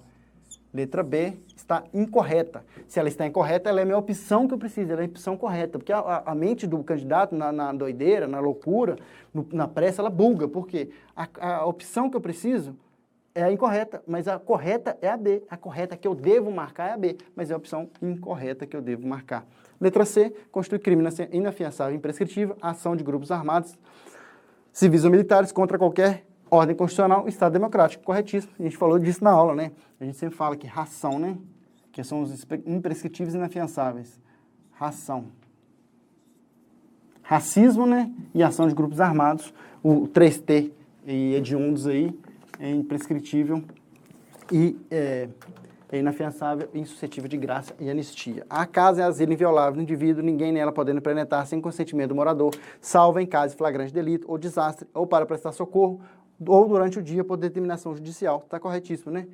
Letra B está incorreta. Se ela está incorreta, ela é a minha opção que eu preciso, ela é a opção correta. Porque a mente do candidato, na doideira, na loucura, na pressa, ela buga. Por quê? A opção que eu preciso é a incorreta, mas a correta é a B. A correta que eu devo marcar é a B, mas é a opção incorreta que eu devo marcar. Letra C, constitui crime inafiançável e imprescritível a ação de grupos armados, civis ou militares contra qualquer ordem constitucional, Estado democrático. Corretíssimo. A gente falou disso na aula, né? A gente sempre fala que ração, né? Que são os imprescritíveis e inafiançáveis. Ração. Racismo, né? E ação de grupos armados. O 3T e hediondos aí é imprescritível e é inafiançável e insuscetível de graça e anistia. A casa é asilo inviolável do indivíduo, ninguém nela podendo penetrar sem consentimento do morador, salvo em caso de flagrante delito ou desastre, ou para prestar socorro, ou durante o dia por determinação judicial. Está corretíssimo, né?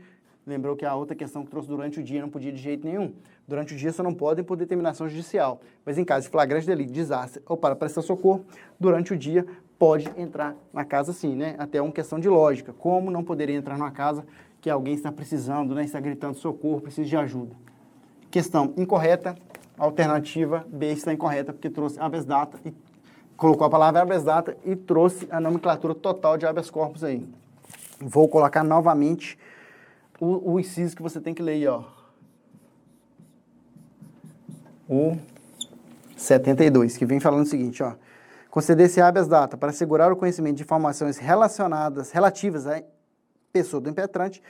Lembrou que a outra questão que trouxe durante o dia não podia de jeito nenhum. Durante o dia só não podem por determinação judicial. Mas em caso de flagrante delito, desastre ou para prestar socorro, durante o dia pode entrar na casa sim, né? Até uma questão de lógica. Como não poderia entrar numa casa que alguém está precisando, né? Está gritando socorro, precisa de ajuda. Questão incorreta, alternativa B está incorreta porque trouxe habeas data e colocou a palavra habeas data e trouxe a nomenclatura total de habeas corpus aí. Vou colocar novamente o inciso que você tem que ler aí, ó. O 72, que vem falando o seguinte, ó. Conceder-se habeas data para assegurar o conhecimento de informações relativas à pessoa do impetrante,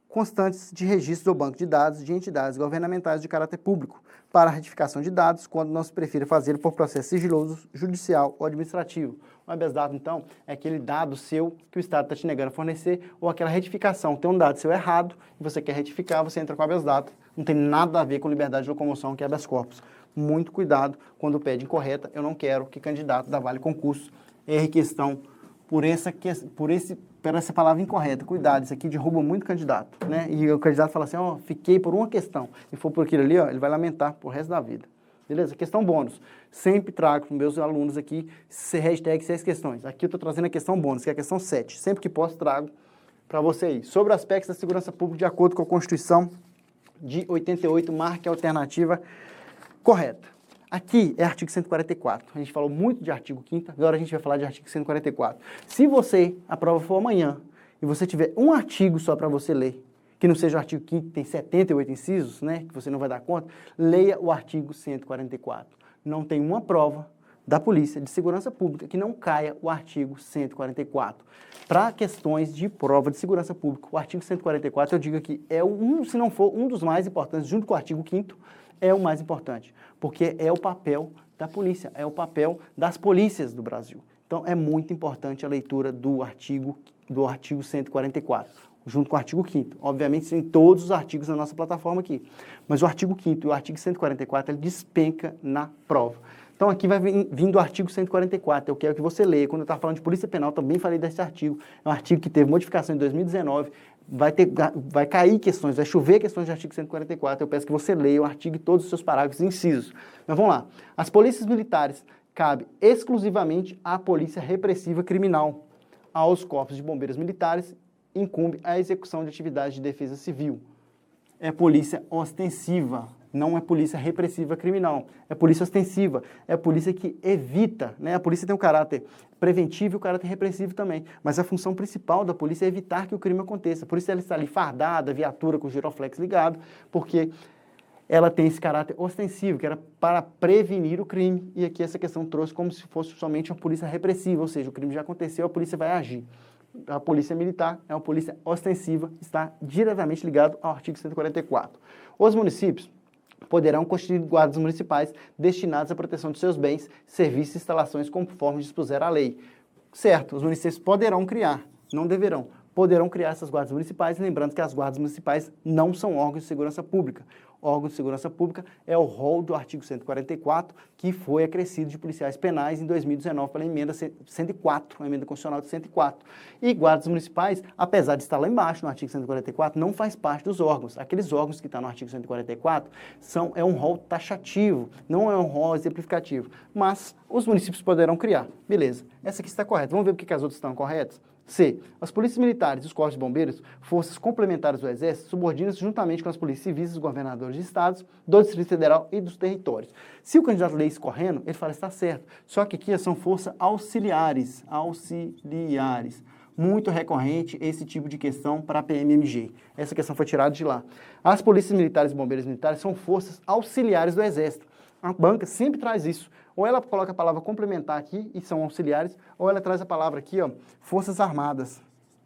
constantes de registro do banco de dados de entidades governamentais de caráter público, para a retificação de dados, quando não se prefira fazê-lo por processo sigiloso, judicial ou administrativo. O habeas data, então, é aquele dado seu que o Estado está te negando a fornecer, ou aquela retificação. Tem um dado seu errado, e você quer retificar, você entra com habeas data. Não tem nada a ver com liberdade de locomoção, que é habeas corpus. Muito cuidado quando pede incorreta. Eu não quero que candidato da Vale Concurso erre questão por essa palavra incorreta. Cuidado, isso aqui derruba muito candidato, né? E o candidato fala assim, ó, fiquei por uma questão, e for por aquilo ali, ó, ele vai lamentar pro resto da vida. Beleza? Questão bônus. Sempre trago para meus alunos aqui, hashtag 6 questões. Aqui eu estou trazendo a questão bônus, que é a questão 7. Sempre que posso, trago para você aí. Sobre aspectos da segurança pública, de acordo com a Constituição de 88, marque a alternativa correta. Aqui é artigo 144. A gente falou muito de artigo 5º, agora a gente vai falar de artigo 144. Se a prova for amanhã e você tiver um artigo só para você ler, que não seja o artigo 5º, que tem 78 incisos, né, que você não vai dar conta, leia o artigo 144. Não tem uma prova da Polícia de Segurança Pública que não caia o artigo 144. Para questões de prova de segurança pública, o artigo 144, eu digo aqui, se não for um dos mais importantes, junto com o artigo 5º, é o mais importante, porque é o papel da polícia, é o papel das polícias do Brasil. Então, é muito importante a leitura do artigo 144, junto com o artigo 5º. Obviamente, tem todos os artigos na nossa plataforma aqui, mas o artigo 5º e o artigo 144, ele despenca na prova. Então, aqui vai vindo o artigo 144, eu quero que você leia. Quando eu estava falando de Polícia Penal, também falei desse artigo. É um artigo que teve modificação em 2019, vai cair questões, vai chover questões de artigo 144. Eu peço que você leia o artigo e todos os seus parágrafos e incisos. Mas vamos lá. As polícias militares cabe exclusivamente à polícia repressiva criminal. Aos corpos de bombeiros militares incumbe a execução de atividades de defesa civil. É polícia ostensiva, não é polícia repressiva criminal. É polícia ostensiva, é a polícia que evita, né? A polícia tem um caráter preventivo e o caráter repressivo também. Mas a função principal da polícia é evitar que o crime aconteça. Por isso ela está ali fardada, viatura com giroflex ligado, porque ela tem esse caráter ostensivo, que era para prevenir o crime. E aqui essa questão trouxe como se fosse somente uma polícia repressiva, ou seja, o crime já aconteceu, a polícia vai agir. A polícia militar é uma polícia ostensiva, está diretamente ligado ao artigo 144. Os municípios poderão constituir guardas municipais destinados à proteção de seus bens, serviços e instalações conforme dispuser a lei. Certo, os municípios poderão criar, não deverão, poderão criar essas guardas municipais, lembrando que as guardas municipais não são órgãos de segurança pública. Órgão de segurança pública é o rol do artigo 144, que foi acrescido de policiais penais em 2019 pela emenda 104, a emenda constitucional de 104. E guardas municipais, apesar de estar lá embaixo no artigo 144, não faz parte dos órgãos. Aqueles órgãos que estão no artigo 144 é um rol taxativo, não é um rol exemplificativo. Mas os municípios poderão criar. Beleza, essa aqui está correta. Vamos ver por que as outras estão corretas? C. As polícias militares e os corpos de bombeiros, forças complementares do Exército, subordinam-se juntamente com as polícias civis, os governadores de estados, do Distrito Federal e dos territórios. Se o candidato lê isso correndo, ele fala que está certo. Só que aqui são forças auxiliares. Auxiliares. Muito recorrente esse tipo de questão para a PMMG. Essa questão foi tirada de lá. As polícias militares e bombeiros militares são forças auxiliares do Exército. A banca sempre traz isso. Ou ela coloca a palavra complementar aqui, e são auxiliares, ou ela traz a palavra aqui, ó, Forças Armadas.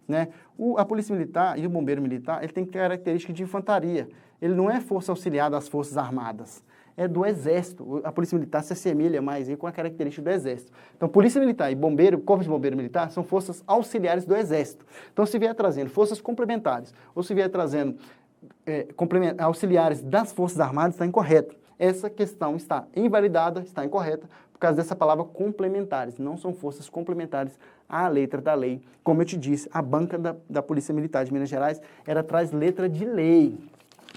Né? A Polícia Militar e o Bombeiro Militar, ele tem característica de infantaria. Ele não é força auxiliar das Forças Armadas, é do Exército. A Polícia Militar se assemelha mais aí com a característica do Exército. Então, Polícia Militar e Bombeiro, Corpo de Bombeiro Militar, são forças auxiliares do Exército. Então, se vier trazendo forças complementares, ou se vier trazendo auxiliares das Forças Armadas, está incorreto. Essa questão está invalidada, está incorreta, por causa dessa palavra complementares. Não são forças complementares à letra da lei. Como eu te disse, a banca da Polícia Militar de Minas Gerais, ela traz letra de lei.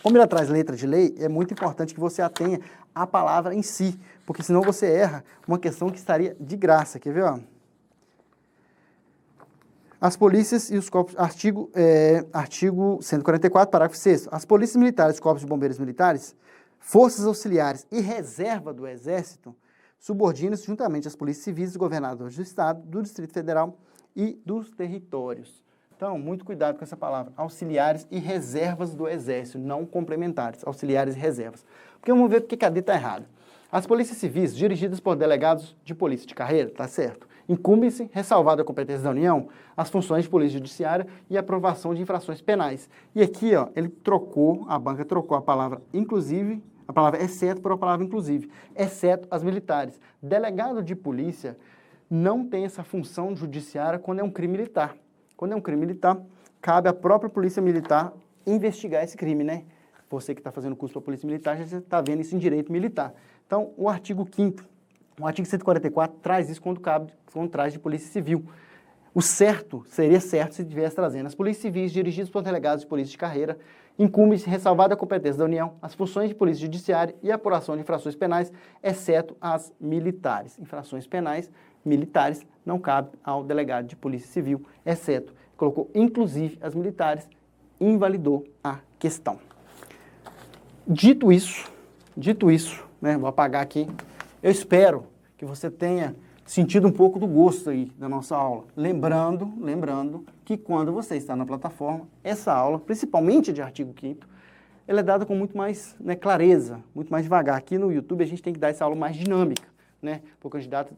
Como ela traz letra de lei, é muito importante que você atenha a palavra em si, porque senão você erra uma questão que estaria de graça. Quer ver, ó? As polícias e os corpos, artigo 144, parágrafo 6º. As polícias militares, corpos de bombeiros militares, forças auxiliares e reserva do Exército subordinam-se juntamente às polícias civis e governadores do Estado, do Distrito Federal e dos territórios. Então, muito cuidado com essa palavra. Auxiliares e reservas do Exército, não complementares. Auxiliares e reservas. Porque vamos ver porque a D está errado. As polícias civis, dirigidas por delegados de polícia de carreira, tá certo? Incumbe-se, ressalvada a competência da União, as funções de polícia judiciária e aprovação de infrações penais. E aqui, ó, a banca trocou a palavra inclusive, a palavra exceto por a palavra inclusive, exceto as militares. Delegado de polícia não tem essa função judiciária quando é um crime militar. Quando é um crime militar, cabe à própria polícia militar investigar esse crime, né? Você que está fazendo curso para polícia militar, já está vendo isso em direito militar. Então, o artigo 5º, o artigo 144, traz isso quando traz de polícia civil. O certo, seria certo se estivesse trazendo as polícias civis dirigidas por delegados de polícia de carreira, incumbe-se ressalvada a competência da União, as funções de polícia judiciária e a apuração de infrações penais, exceto as militares. Infrações penais, militares, não cabe ao delegado de polícia civil, exceto. Colocou inclusive as militares, invalidou a questão. Dito isso, né, vou apagar aqui, eu espero que você tenha sentido um pouco do gosto aí da nossa aula. Lembrando que quando você está na plataforma, essa aula, principalmente de artigo 5º, ela é dada com muito mais, né, clareza, muito mais devagar. Aqui no YouTube a gente tem que dar essa aula mais dinâmica, né, para o candidato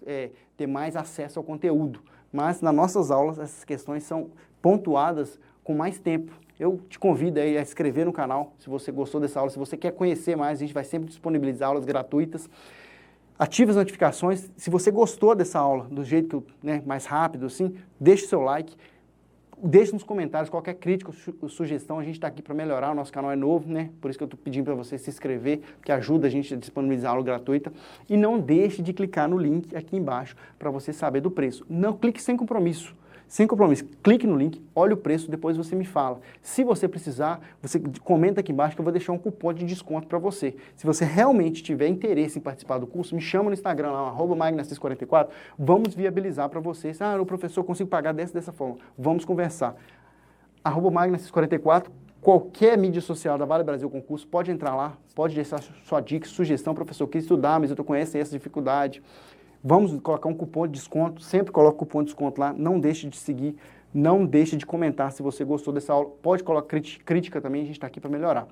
ter mais acesso ao conteúdo. Mas nas nossas aulas essas questões são pontuadas com mais tempo. Eu te convido aí a se inscrever no canal, se você gostou dessa aula, se você quer conhecer mais, a gente vai sempre disponibilizar aulas gratuitas. Ative as notificações. Se você gostou dessa aula, do jeito que mais rápido assim, deixe seu like. Deixe nos comentários qualquer crítica ou sugestão. A gente está aqui para melhorar, o nosso canal é novo, né? Por isso que eu estou pedindo para você se inscrever, que ajuda a gente a disponibilizar aula gratuita. E não deixe de clicar no link aqui embaixo para você saber do preço. Não clique sem compromisso. Sem compromisso, clique no link, olhe o preço, depois você me fala. Se você precisar, você comenta aqui embaixo que eu vou deixar um cupom de desconto para você. Se você realmente tiver interesse em participar do curso, me chama no Instagram lá, @magnacis44, vamos viabilizar para vocês. Ah, o professor, eu consigo pagar dessa forma. Vamos conversar. @magnacis44, qualquer mídia social da Vale Brasil Concurso, pode entrar lá, pode deixar sua dica, sugestão, professor, quis estudar, mas eu estou conhecendo essa dificuldade. Vamos colocar um cupom de desconto, sempre coloca cupom de desconto lá, não deixe de seguir, não deixe de comentar se você gostou dessa aula, pode colocar crítica também, a gente está aqui para melhorar,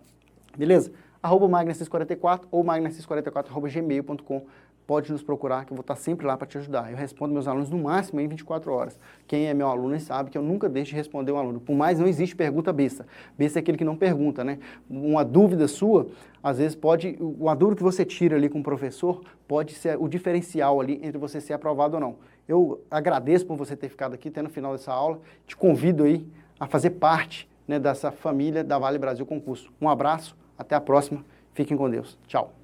beleza? @magnacis44 ou magnacis44@gmail.com, pode nos procurar que eu vou estar sempre lá para te ajudar. Eu respondo meus alunos no máximo em 24 horas. Quem é meu aluno sabe que eu nunca deixo de responder um aluno, por mais não existe pergunta besta. Besta é aquele que não pergunta, né? Uma dúvida sua, às vezes uma dúvida que você tira ali com o professor, pode ser o diferencial ali entre você ser aprovado ou não. Eu agradeço por você ter ficado aqui até no final dessa aula, te convido aí a fazer parte, né, dessa família da Vale Brasil Concurso. Um abraço, até a próxima, fiquem com Deus. Tchau.